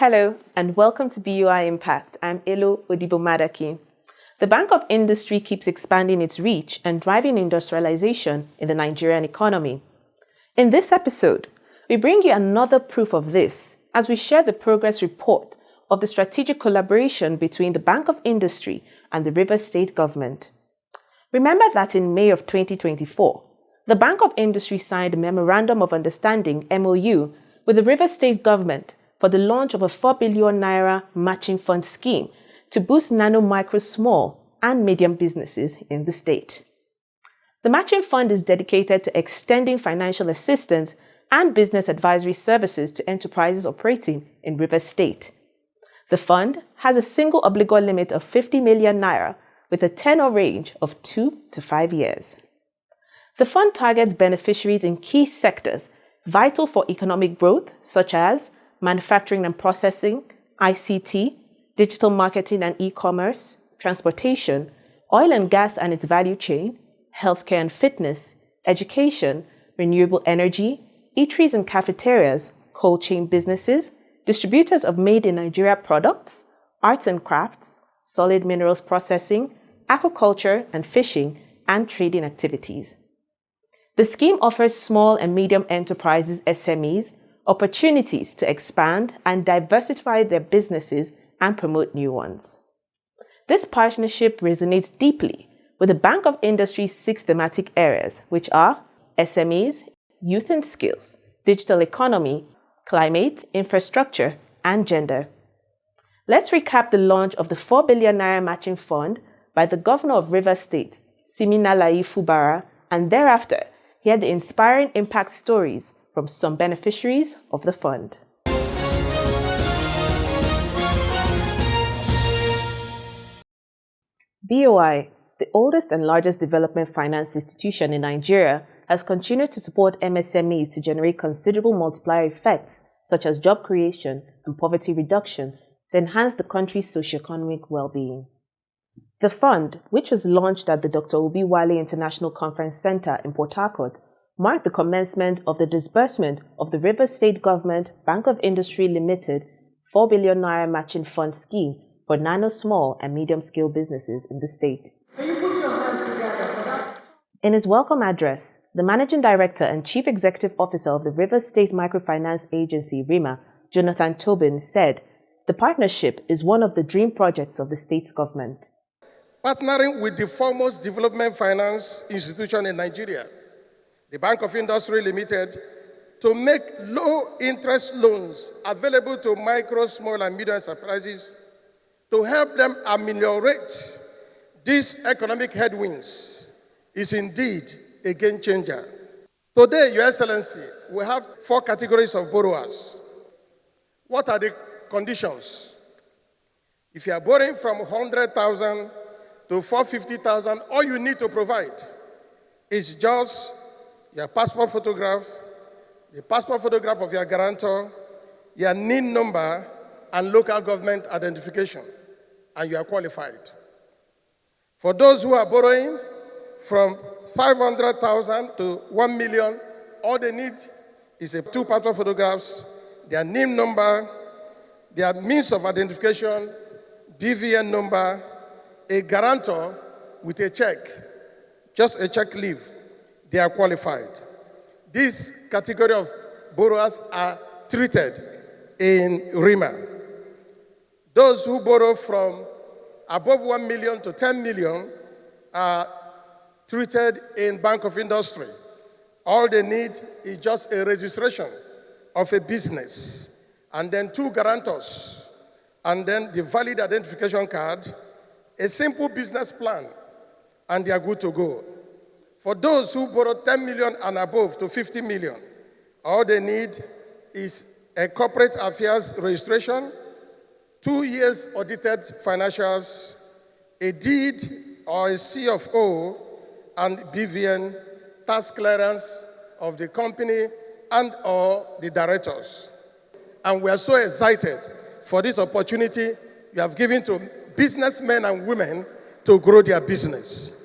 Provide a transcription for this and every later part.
Hello and welcome to BUI Impact. I'm Elo Odibo-Madaki. The Bank of Industry keeps expanding its reach and driving industrialization in the Nigerian economy. In this episode, we bring you another proof of this as we share the progress report of the strategic collaboration between the Bank of Industry and the Rivers State government. Remember that in May of 2024, the Bank of Industry signed a Memorandum of Understanding (MOU) with the Rivers State government for the launch of a 4 billion naira matching fund scheme to boost nano, micro, small and medium businesses in the state. The matching fund is dedicated to extending financial assistance and business advisory services to enterprises operating in Rivers State. The fund has a single obligor limit of 50 million naira with a tenure range of 2 to 5 years. The fund targets beneficiaries in key sectors vital for economic growth, such as manufacturing and processing, ICT, digital marketing and e-commerce, transportation, oil and gas and its value chain, healthcare and fitness, education, renewable energy, eateries and cafeterias, cold chain businesses, distributors of made-in-Nigeria products, arts and crafts, solid minerals processing, aquaculture and fishing, and trading activities. The scheme offers small and medium enterprises, SMEs, opportunities to expand and diversify their businesses and promote new ones. This partnership resonates deeply with the Bank of Industry's 6 thematic areas, which are SMEs, youth and skills, digital economy, climate, infrastructure, and gender. Let's recap the launch of the 4 billion naira matching fund by the Governor of Rivers State, Siminalayi Fubara, and thereafter hear the inspiring impact stories from some beneficiaries of the fund. BOI, the oldest and largest development finance institution in Nigeria, has continued to support MSMEs to generate considerable multiplier effects such as job creation and poverty reduction to enhance the country's socioeconomic well-being. The fund, which was launched at the Dr. Obi Wale International Conference Center in Port Harcourt, marked the commencement of the disbursement of the Rivers State Government Bank of Industry Limited 4 billion naira matching fund scheme for nano, small and medium-scale businesses in the state. In his welcome address, the Managing Director and Chief Executive Officer of the Rivers State Microfinance Agency, RIMA, Jonathan Tobin, said the partnership is one of the dream projects of the state's government. Partnering with the foremost development finance institution in Nigeria, the Bank of Industry Limited, to make low-interest loans available to micro, small, and medium enterprises to help them ameliorate these economic headwinds is indeed a game changer. Today, Your Excellency, we have 4 categories of borrowers. What are the conditions? If you are borrowing from 100,000 to 450,000, all you need to provide is just your passport photograph, the passport photograph of your guarantor, your NIN number, and local government identification, and you are qualified. For those who are borrowing from 500,000 to 1 million, all they need is 2 passport photographs, their NIN number, their means of identification, BVN number, a guarantor with a check, just a check leave. They are qualified. This category of borrowers are treated in RIMA. Those who borrow from above 1 million to 10 million are treated in Bank of Industry. All they need is just a registration of a business, and then 2 guarantors, and then the valid identification card, a simple business plan, and they are good to go. For those who borrow 10 million and above to 50 million, all they need is a corporate affairs registration, 2 years audited financials, a deed or a CFO, and BVN, tax clearance of the company and or the directors. And we are so excited for this opportunity you have given to businessmen and women to grow their business.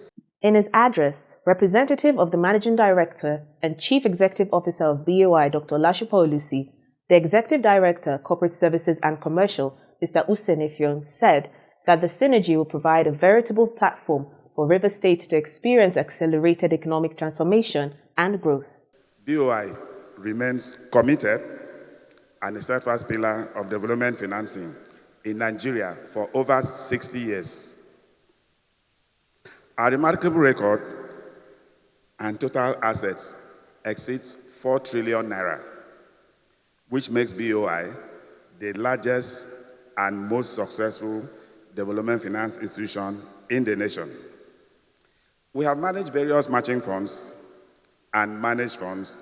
In his address, representative of the Managing Director and Chief Executive Officer of BOI, Dr. Olashipo Olusi, The Executive Director, Corporate Services and Commercial, Mr. Usenefyon, said that the synergy will provide a veritable platform for Rivers State to experience accelerated economic transformation and growth. BOI remains committed and a steadfast pillar of development financing in Nigeria for over 60 years. Our remarkable record and total assets exceeds 4 trillion naira, which makes BOI the largest and most successful development finance institution in the nation. We have managed various matching funds and managed funds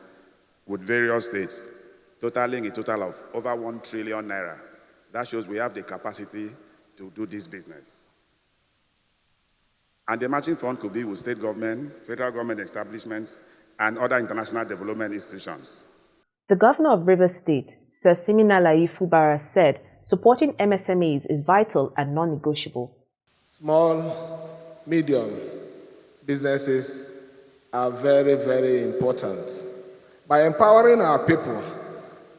with various states, totaling a total of over 1 trillion naira. That shows we have the capacity to do this business. And the matching fund could be with state government, federal government establishments, and other international development institutions. The governor of Rivers State, Sir Siminalayi Fubara, said supporting MSMEs is vital and non-negotiable. Small, medium businesses are very, very important. By empowering our people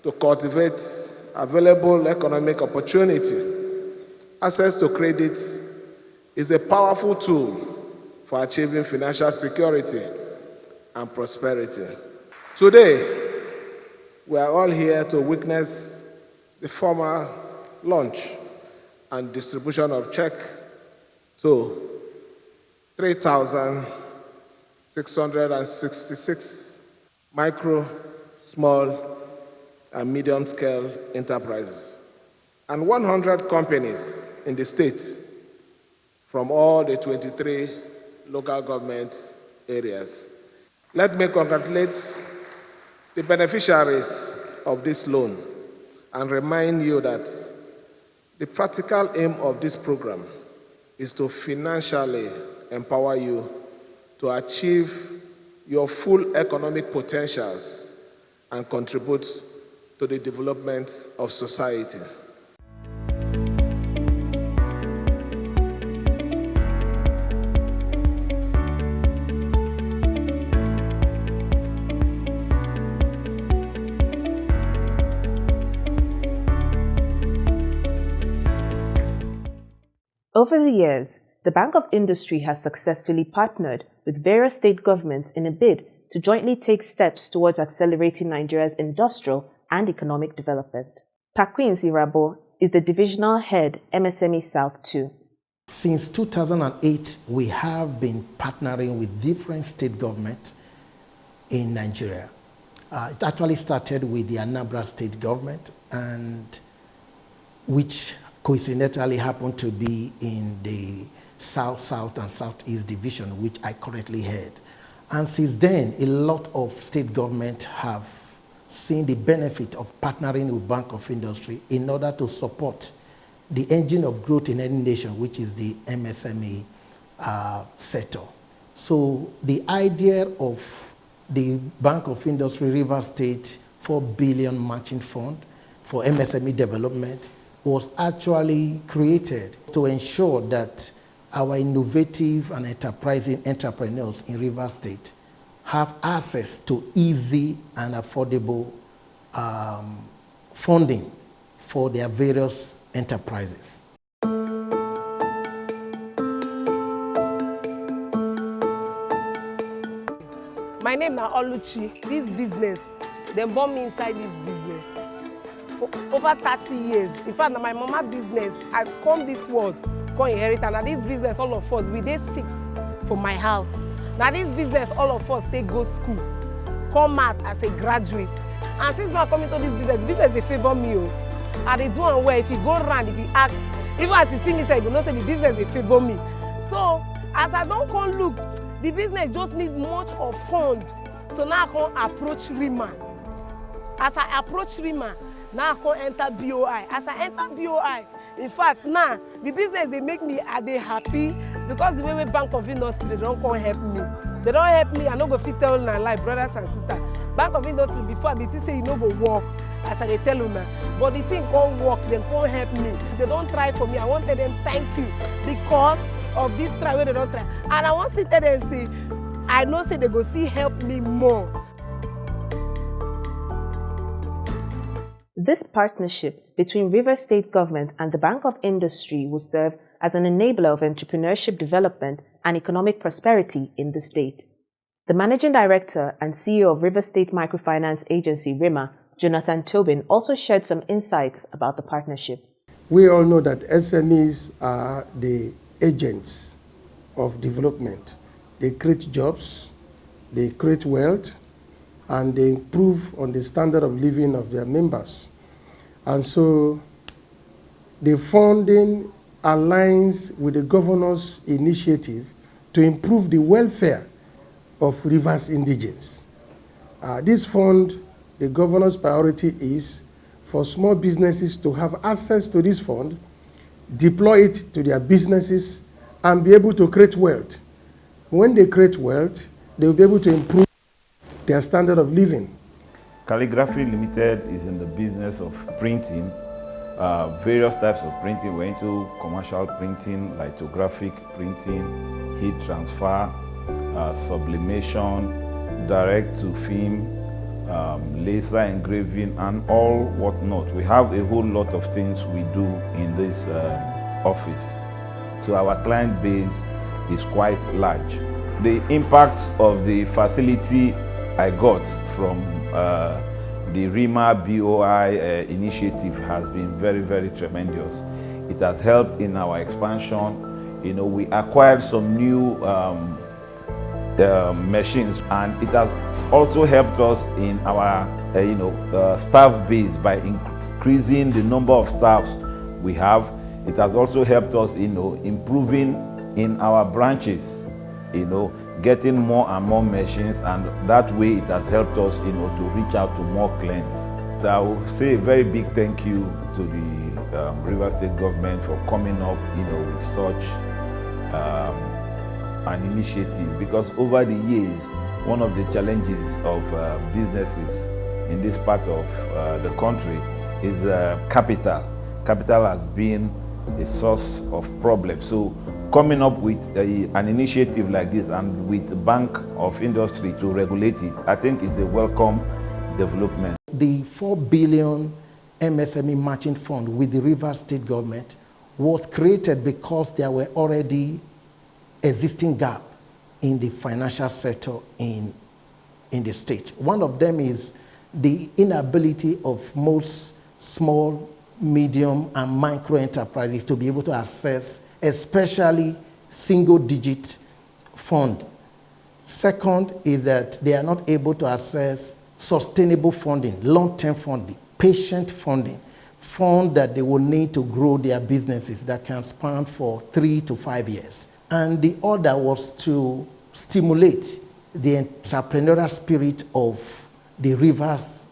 to cultivate available economic opportunity, access to credit is a powerful tool for achieving financial security and prosperity. Today, we are all here to witness the formal launch and distribution of check to 3,666 micro, small, and medium-scale enterprises, and 100 companies in the state from all the 23 local government areas. Let me congratulate the beneficiaries of this loan and remind you that the practical aim of this program is to financially empower you to achieve your full economic potentials and contribute to the development of society. Over the years, the Bank of Industry has successfully partnered with various state governments in a bid to jointly take steps towards accelerating Nigeria's industrial and economic development. Paquin Zirabo is the divisional head, MSME South 2. Since 2008, we have been partnering with different state governments in Nigeria. It actually started with the Anambra state government, and which coincidentally happened to be in the South, South, and Southeast division, which I currently head. And since then, a lot of state governments have seen the benefit of partnering with Bank of Industry in order to support the engine of growth in any nation, which is the MSME sector. So the idea of the Bank of Industry Rivers State 4 billion matching fund for MSME development was actually created to ensure that our innovative and enterprising entrepreneurs in Rivers State have access to easy and affordable funding for their various enterprises. My name is Oluchi. This business, they born me inside this business for over 30 years. In fact, my mama business, I come this world, come inherit, and this business, all of us, we did 6 for my house. Now this business, all of us, they go school, come out as a graduate. And since I come into this business, they favor me. And it's one where if you go around, if you ask, even as you see me say, you know, say the business, they favor me. So as I don't come look, the business just need much of fund. So now I can approach Rima. As I approach Rima, now I can enter BOI. As I enter BOI, in fact, now the business they make me, are they happy? Because the way Bank of Industry, they don't come help me. They don't help me, I no go fit tell my life, brothers and sisters. Bank of Industry, before I be say you no go work, as I tell you now. But the thing can't work, they can't help me. They don't try for me. I want to tell them thank you because of this try where they don't try. And I want to tell them say, I know say they go still help me more. This partnership between Rivers State Government and the Bank of Industry will serve as an enabler of entrepreneurship development and economic prosperity in the state. The Managing Director and CEO of Rivers State Microfinance Agency, RIMA, Jonathan Tobin, also shared some insights about the partnership. We all know that SMEs are the agents of development. They create jobs, they create wealth, and they improve on the standard of living of their members. And so the funding aligns with the governor's initiative to improve the welfare of Rivers indigents. This fund, the governor's priority is for small businesses to have access to this fund, deploy it to their businesses, and be able to create wealth. When they create wealth, they will be able to improve their standard of living. Calligraphy Limited is in the business of printing, various types of printing. We're into commercial printing, lithographic printing, heat transfer, sublimation, direct to film, laser engraving, and all whatnot. We have a whole lot of things we do in this office. So our client base is quite large. The impact of the facility I got from the RIMA BOI initiative has been very, very tremendous. It has helped in our expansion. You know, we acquired some new machines, and it has also helped us in our staff base by increasing the number of staffs we have. It has also helped us, improving in our branches, getting more and more machines, and that way it has helped us, to reach out to more clients. So I will say a very big thank you to the Rivers State government for coming up, with such an initiative, because over the years, one of the challenges of businesses in this part of the country is capital. Capital has been a source of problems. So coming up with an initiative like this, and with the Bank of Industry to regulate it, I think is a welcome development. The 4 billion MSME matching fund with the Rivers State government was created because there were already existing gap in the financial sector in the state. One of them is the inability of most small, medium, and micro enterprises to be able to access, especially single-digit fund. Second is that they are not able to access sustainable funding, long-term funding, patient funding, fund that they will need to grow their businesses that can span for 3 to 5 years. And the other was to stimulate the entrepreneurial spirit of the Rivers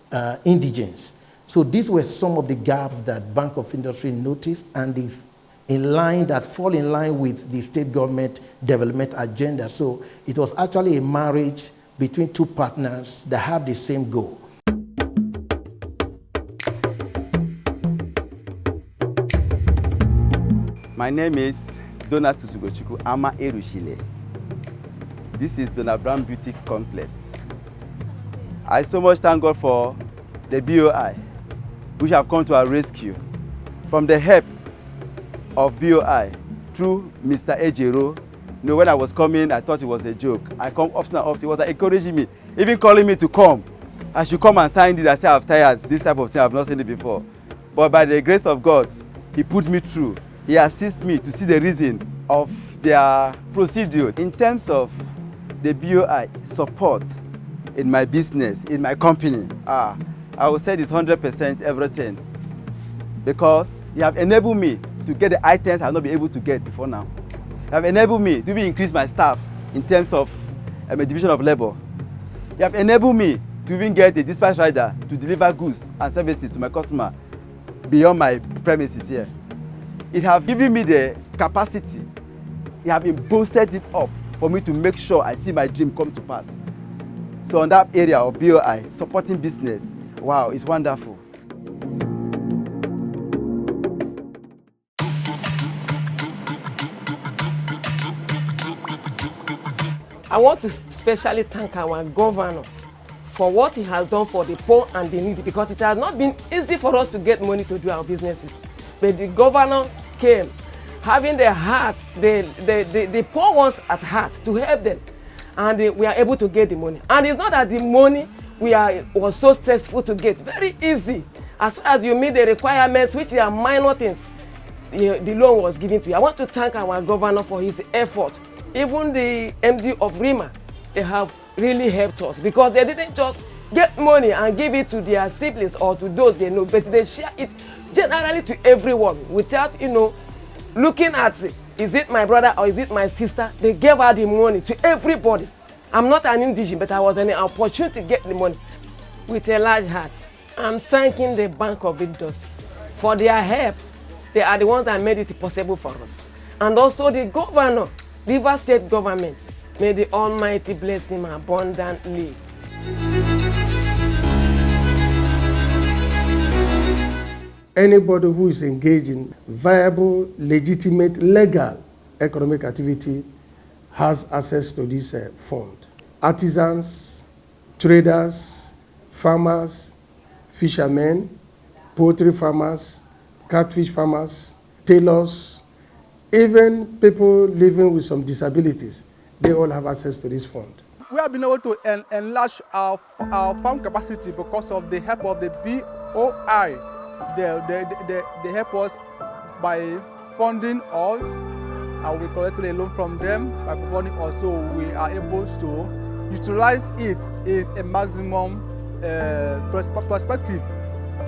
indigents. So these were some of the gaps that Bank of Industry noticed, and is fall in line with the state government development agenda. So it was actually a marriage between two partners that have the same goal. My name is Donatus Ugochukwu Ama Erushile. This is Dona Brown Beauty Complex. I so much thank God for the BOI, which have come to our rescue. From the help of BOI through Mr. Ejero, when I was coming, I thought it was a joke. I come often and often. He was encouraging me, even calling me to come. I should come and sign this. I said, I'm tired. This type of thing, I've not seen it before. But by the grace of God, he put me through. He assists me to see the reason of their procedure. In terms of the BOI support in my business, in my company, I would say it's 100% everything, because you have enabled me to get the items I have not been able to get before now. You have enabled me to even increase my staff in terms of a division of labor. You have enabled me to even get a dispatch rider to deliver goods and services to my customer beyond my premises here. It has given me the capacity. You have boosted it up for me to make sure I see my dream come to pass. So on that area of BOI, supporting business, wow, it's wonderful. I want to especially thank our governor for what he has done for the poor and the needy, because it has not been easy for us to get money to do our businesses. But the governor came, having the heart, the poor ones at heart, to help them. And we are able to get the money. And it's not that the money was so stressful to get, very easy. As far as you meet the requirements, which are minor things, the loan was given to you. I want to thank our governor for his effort. Even the MD of RIMA, they have really helped us, because they didn't just get money and give it to their siblings or to those they know, but they share it generally to everyone without, looking at, is it my brother or is it my sister? They gave out the money to everybody. I'm not an indigent, but I was an opportunity to get the money with a large heart. I'm thanking the Bank of Industry for their help. They are the ones that made it possible for us. And also the governor, Rivers State government, may the Almighty bless him abundantly. Anybody who is engaged in viable, legitimate, legal economic activity has access to this fund. Artisans, traders, farmers, fishermen, poultry farmers, catfish farmers, tailors, even people living with some disabilities, they all have access to this fund. We have been able to enlarge our farm capacity because of the help of the BOI. They help us by funding us, and we collected a loan from them by funding us, so we are able to utilize it in a maximum perspective.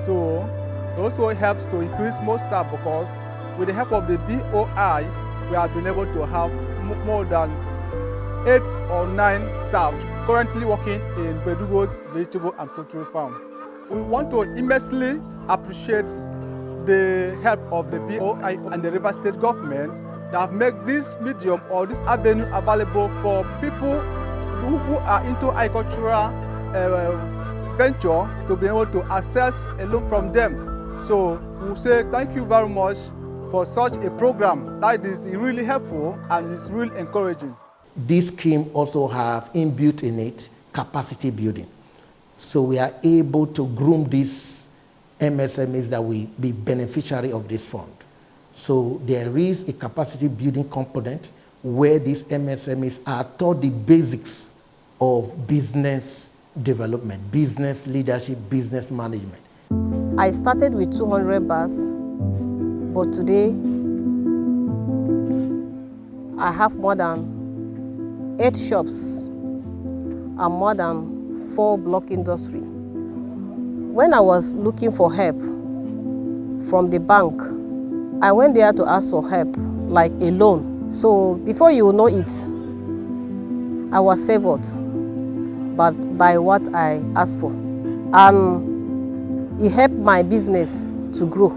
So it also helps to increase more staff, because with the help of the BOI, we have been able to have more than 8 or 9 staff currently working in Bedugo's vegetable and poultry farm. We want to immensely appreciate the help of the BOI and the Rivers State government that have made this medium or this avenue available for people who are into agricultural venture to be able to access a loan from them. So we say thank you very much for such a program. That is really helpful and is really encouraging. This scheme also have inbuilt in it capacity building. So we are able to groom these MSMEs that will be beneficiary of this fund. So there is a capacity building component where these MSMEs are taught the basics of business development, business leadership, business management. I started with 200 bars, but today I have more than 8 shops and more than 4 block industry. When I was looking for help from the bank, I went there to ask for help, like a loan. So before you know it, I was favored by what I asked for. And it helped my business to grow,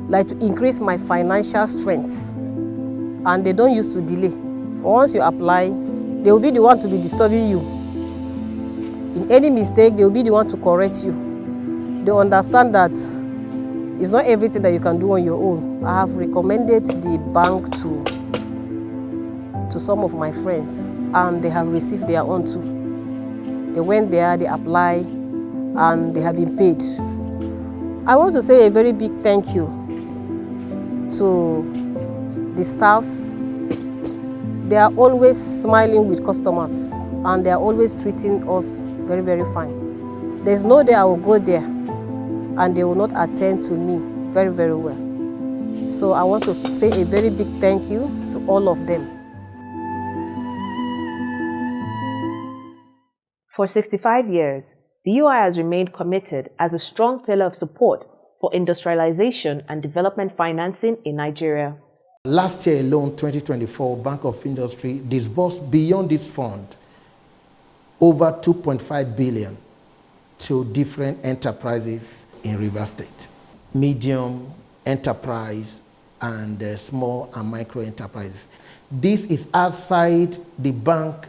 like to increase my financial strength. And they don't used to delay. Once you apply, they will be the one to be disturbing you. In any mistake, they will be the one to correct you. They understand that it's not everything that you can do on your own. I have recommended the bank to some of my friends, and they have received their own too. They went there, they applied, and they have been paid. I want to say a very big thank you to the staffs. They are always smiling with customers, and they are always treating us very, very fine. There's no day I will go there and they will not attend to me very, very well. So I want to say a very big thank you to all of them. For 65 years, the UI has remained committed as a strong pillar of support for industrialization and development financing in Nigeria. Last year alone, 2024, Bank of Industry disbursed beyond this fund over 2.5 billion to different enterprises in Rivers State, medium enterprise and small and micro enterprises. This is outside the bank's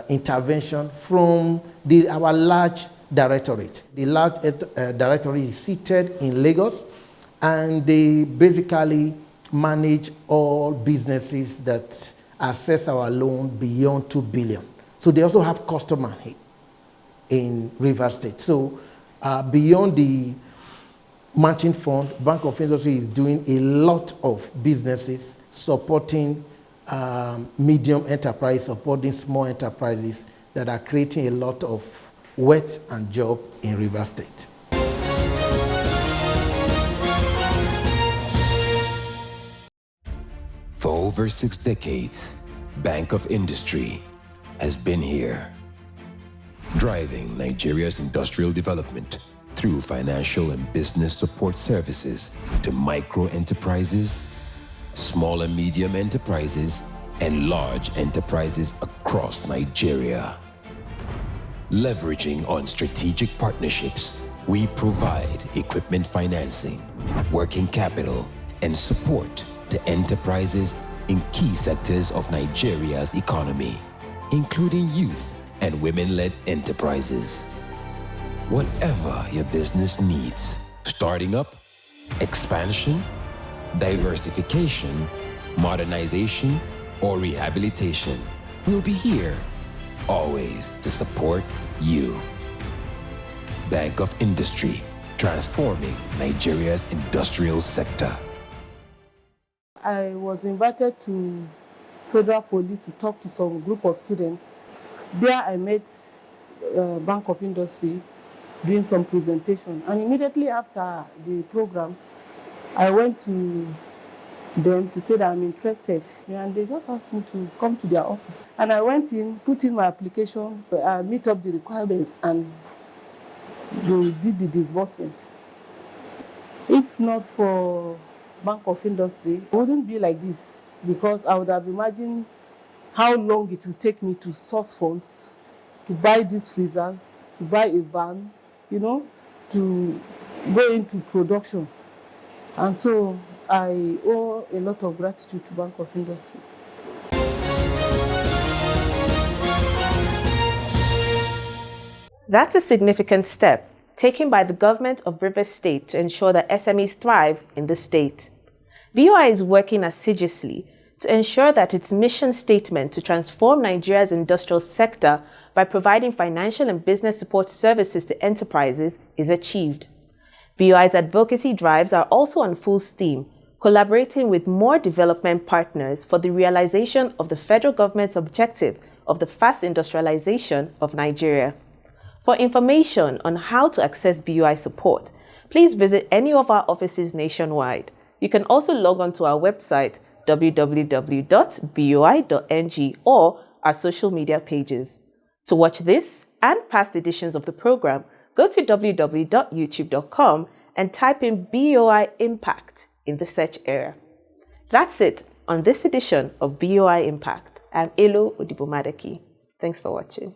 intervention from our large directorate. The large directorate is seated in Lagos, and they basically manage all businesses that access our loan beyond 2 billion. So they also have customer in Rivers State. So beyond the matching fund, Bank of Industry is doing a lot of businesses supporting medium enterprise, supporting small enterprises that are creating a lot of wealth and job in Rivers State. For over 6 decades, Bank of Industry has been here, driving Nigeria's industrial development through financial and business support services to micro enterprises, small and medium enterprises, and large enterprises across Nigeria. Leveraging on strategic partnerships, we provide equipment financing, working capital, and support to enterprises in key sectors of Nigeria's economy, including youth and women-led enterprises. Whatever your business needs, starting up, expansion, diversification, modernization, or rehabilitation, we'll be here, always to support you. Bank of Industry, transforming Nigeria's industrial sector. I was invited to Federal Poly to talk to some group of students. There I met Bank of Industry doing some presentation. And immediately after the program, I went to them to say that I'm interested. And they just asked me to come to their office. And I went in, put in my application, meet up the requirements, and they did the disbursement. If not for Bank of Industry, it wouldn't be like this, because I would have imagined how long it would take me to source funds, to buy these freezers, to buy a van, you know, to go into production. And so I owe a lot of gratitude to Bank of Industry. That's a significant step taken by the government of Rivers State to ensure that SMEs thrive in the state. BOI is working assiduously to ensure that its mission statement to transform Nigeria's industrial sector by providing financial and business support services to enterprises is achieved. BOI's advocacy drives are also on full steam, collaborating with more development partners for the realization of the federal government's objective of the fast industrialization of Nigeria. For information on how to access BOI support, please visit any of our offices nationwide. You can also log on to our website www.boi.ng or our social media pages. To watch this and past editions of the program, go to www.youtube.com and type in BOI Impact in the search area. That's it on this edition of BOI Impact. I'm Elo Odibo-Madaki. Thanks for watching.